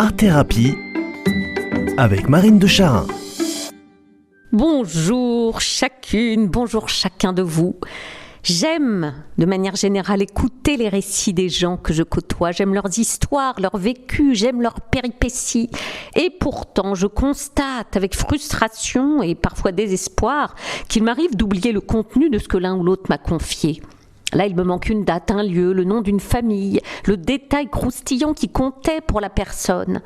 Art Thérapie avec Marine de Charin. Bonjour chacune, bonjour chacun de vous. J'aime, de manière générale, écouter les récits des gens que je côtoie. J'aime leurs histoires, leurs vécus, j'aime leurs péripéties. Et pourtant, je constate avec frustration et parfois désespoir qu'il m'arrive d'oublier le contenu de ce que l'un ou l'autre m'a confié. Là, il me manque une date, un lieu, le nom d'une famille, le détail croustillant qui comptait pour la personne.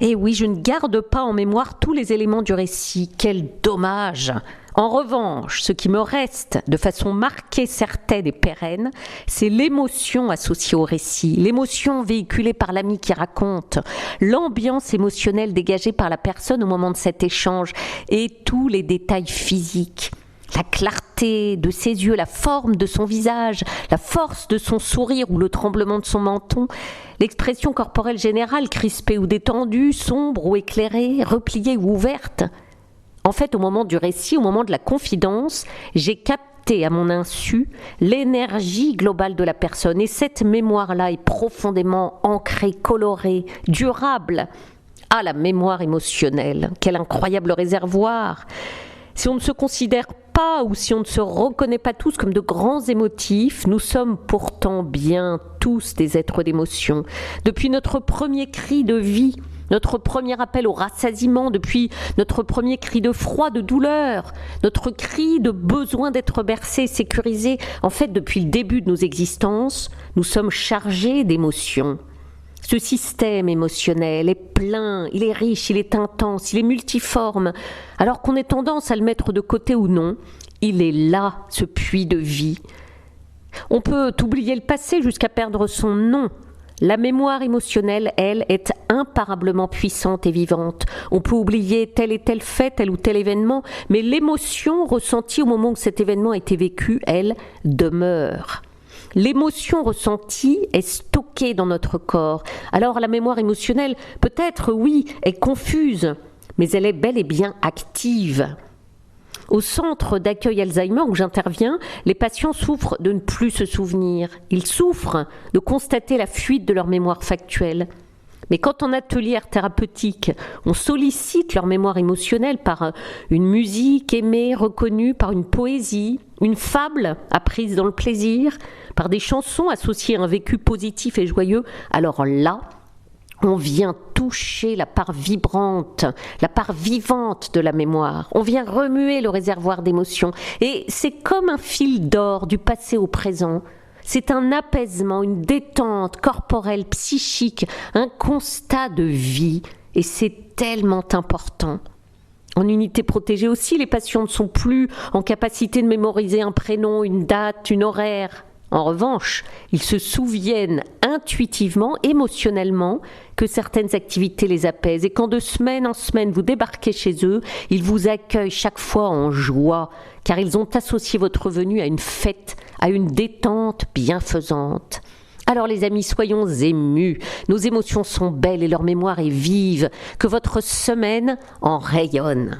Et oui, je ne garde pas en mémoire tous les éléments du récit. Quel dommage! En revanche, ce qui me reste de façon marquée, certaine et pérenne, c'est l'émotion associée au récit, l'émotion véhiculée par l'ami qui raconte, l'ambiance émotionnelle dégagée par la personne au moment de cet échange et tous les détails physiques. La clarté de ses yeux, la forme de son visage, la force de son sourire ou le tremblement de son menton, l'expression corporelle générale, crispée ou détendue, sombre ou éclairée, repliée ou ouverte. En fait, au moment du récit, au moment de la confidence, j'ai capté à mon insu l'énergie globale de la personne. Et cette mémoire-là est profondément ancrée, colorée, durable. Ah, la mémoire émotionnelle, quel incroyable réservoir! Si on ne se considère pas ou si on ne se reconnaît pas tous comme de grands émotifs, nous sommes pourtant bien tous des êtres d'émotion. Depuis notre premier cri de vie, notre premier appel au rassasiement, depuis notre premier cri de froid, de douleur, notre cri de besoin d'être bercé, sécurisé, en fait, depuis le début de nos existences, nous sommes chargés d'émotions. Ce système émotionnel est plein, il est riche, il est intense, il est multiforme. Alors qu'on ait tendance à le mettre de côté ou non, il est là, ce puits de vie. On peut oublier le passé jusqu'à perdre son nom. La mémoire émotionnelle, elle, est imparablement puissante et vivante. On peut oublier tel et tel fait, tel ou tel événement, mais l'émotion ressentie au moment où cet événement a été vécu, elle, demeure. L'émotion ressentie est stockée dans notre corps. Alors la mémoire émotionnelle, peut-être, oui, est confuse, mais elle est bel et bien active. Au centre d'accueil Alzheimer où j'interviens, les patients souffrent de ne plus se souvenir. Ils souffrent de constater la fuite de leur mémoire factuelle. Mais quand en atelier art thérapeutique, on sollicite leur mémoire émotionnelle par une musique aimée, reconnue, par une poésie, une fable apprise dans le plaisir, par des chansons associées à un vécu positif et joyeux, alors là, on vient toucher la part vibrante, la part vivante de la mémoire. On vient remuer le réservoir d'émotions. Et c'est comme un fil d'or du passé au présent. C'est un apaisement, une détente corporelle, psychique, un constat de vie. Et c'est tellement important. En unité protégée aussi, les patients ne sont plus en capacité de mémoriser un prénom, une date, une horaire. En revanche, ils se souviennent intuitivement, émotionnellement, que certaines activités les apaisent. Et quand de semaine en semaine vous débarquez chez eux, ils vous accueillent chaque fois en joie, car ils ont associé votre venue à une fête, à une détente bienfaisante. Alors les amis, soyons émus, nos émotions sont belles et leur mémoire est vive, que votre semaine en rayonne.